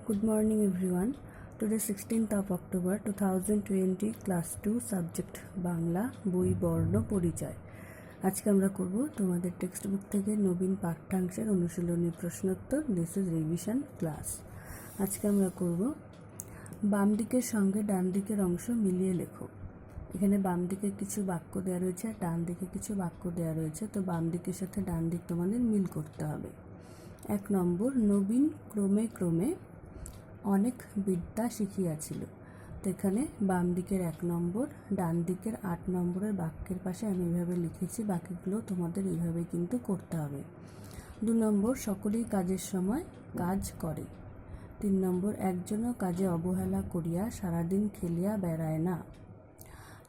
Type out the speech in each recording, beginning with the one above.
Good morning everyone. Today 16th of October 2020 class 2 subject Bangla বই বর্ণ পরিচয়। আজকে আমরা করব তোমাদের টেক্সট বুক থেকে নবীন পাঠ্যাংশের অনুশীলনী প্রশ্নোত্তর। This is revision class. আজকে আমরা করব বাম দিকের সঙ্গে ডান দিকের অংশ মিলিয়ে লেখো। এখানে বাম দিকে কিছু বাক্য দেওয়া রয়েছে আর ডান দিকে কিছু বাক্য দেওয়া রয়েছে, তো বাম দিকের সাথে ডান দিক তোমাদের মিল করতে হবে। 1 নম্বর, নবীন ক্রমে ক্রমে অনেক বিদ্যা শিখিয়াছিল। তো এখানে বাম দিকের 1 নম্বর, ডান দিকের 8 নম্বরের বাক্যের পাশে আমি এইভাবে লিখেছি, বাকিগুলো তোমাদের এইভাবে কিন্তু করতে হবে। 2 নম্বর, সকলেই কাজের সময় কাজ করে। 3 নম্বর, একজনও কাজে অবহেলা করিয়া সারাদিন খেলিয়া বেড়ায় না।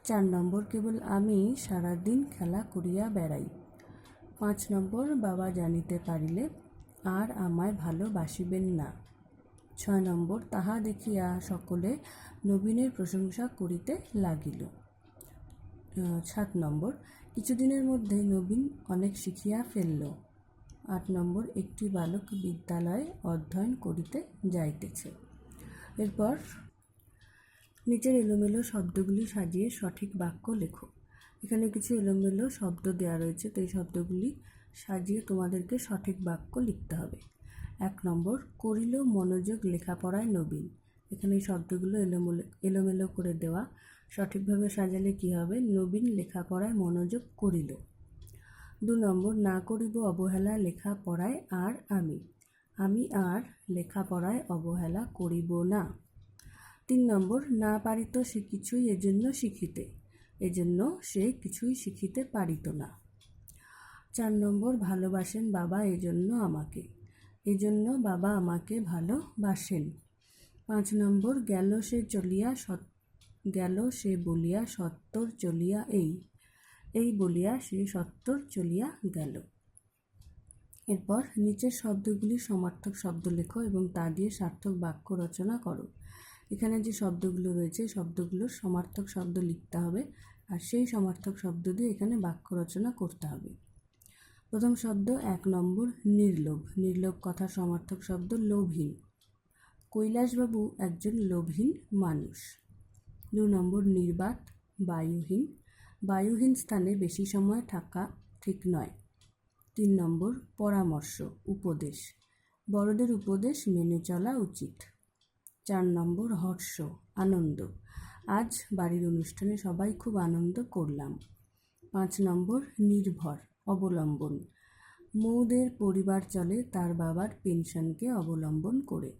4 নম্বর, কেবল আমি সারাদিন খেলা করিয়া বেড়াই। 5 নম্বর, বাবা জানিতে পারিলে আর আমায় ভালোবাসিবেন না। 6 নম্বর, তাহা দেখিয়া সকলে নবীনের প্রশংসা করিতে লাগিল। 7 নম্বর, কিছুদিনের মধ্যে নবীন অনেক শিখিয়া ফেলল। 8 নম্বর, একটি বালক বিদ্যালয়ে অধ্যয়ন করিতে যাইতেছে। এরপর নিচের এলোমেলো শব্দগুলি সাজিয়ে সঠিক বাক্য লেখো। এখানে কিছু এলোমেলো শব্দ দেওয়া রয়েছে, তো এই শব্দগুলি সাজিয়ে তোমাদেরকে সঠিক বাক্য লিখতে হবে। 1 নম্বর, করিল মনোযোগ লেখাপড়ায় নবীন। এখানে এই শব্দগুলো এলোমেলো করে দেওয়া, সঠিকভাবে সাজালে কি হবে? নবীন লেখাপড়ায় মনোযোগ করিল। 2 নম্বর, না করিব অবহেলা লেখাপড়ায় আর আমি আর লেখাপড়ায় অবহেলা করিব না। 3 নম্বর, না পারিত সে কিছুই এজন্য শিখিতে, এজন্য সে কিছুই শিখিতে পারিত না। 4 নম্বর, ভালোবাসেন বাবা এজন্য আমাকে, এজন্য বাবা আমাকে ভালোবাসেন। 5 নম্বর, গেল সে বলিয়া সত্তর চলিয়া এই বলিয়া সে সত্তর চলিয়া গেল। এরপর নিচের শব্দগুলি সমার্থক শব্দ লেখো এবং তা দিয়ে সার্থক বাক্য রচনা করো। এখানে যে শব্দগুলো রয়েছে শব্দগুলোর সমার্থক শব্দ লিখতে হবে আর সেই সমার্থক শব্দ দিয়ে এখানে বাক্য রচনা করতে হবে। প্রথম শব্দ 1 নম্বর, নির্লোভ। নির্লোভ কথার সমার্থক শব্দ লোভহীন। কৈলাসবাবু একজন লোভহীন মানুষ। 2 নম্বর, নির্বাত, বায়ুহীন। বায়ুহীন স্থানে বেশি সময় থাকা ঠিক নয়। 3 নম্বর, পরামর্শ, উপদেশ। বড়দের উপদেশ মেনে চলা উচিত। 4 নম্বর, হর্ষ, আনন্দ। আজ বাড়ির অনুষ্ঠানে সবাই খুব আনন্দ করলাম। 5 নম্বর, নির্ভর, অবলম্বন। মৌদের পরিবার চলে তার বাবার পেনশনকে অবলম্বন করে।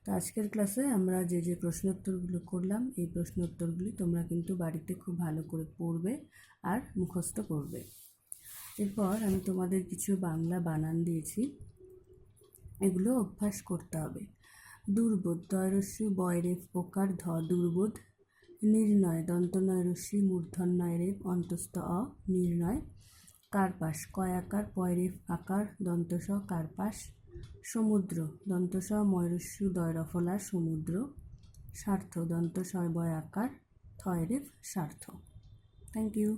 তো আজকের ক্লাসে আমরা যে প্রশ্নোত্তরগুলো করলাম, এই প্রশ্নোত্তরগুলি তোমরা কিন্তু বাড়িতে খুব ভালো করে পড়বে আর মুখস্থ করবে। এরপর আমি তোমাদের কিছু বাংলা বানান দিয়েছি, এগুলো অভ্যাস করতে হবে। দুর্বোধ, দয়রস্যি বয়রেফ ওকার ধ, দুর্বোধ। নির্ণয়, দন্তনয় রস্যি মূর্ধন্যয় রেফ অন্তস্থ অ, নির্ণয়। কার্পাস, কয়াকার পয়রেফ আকার দন্তস কার্পাস। সমুদ্র, দন্তস ময়রস্যু দয়রফলার সমুদ্র। স্বার্থ, দন্তশয় বয় আকার থয়রেফ স্বার্থ। Thank you.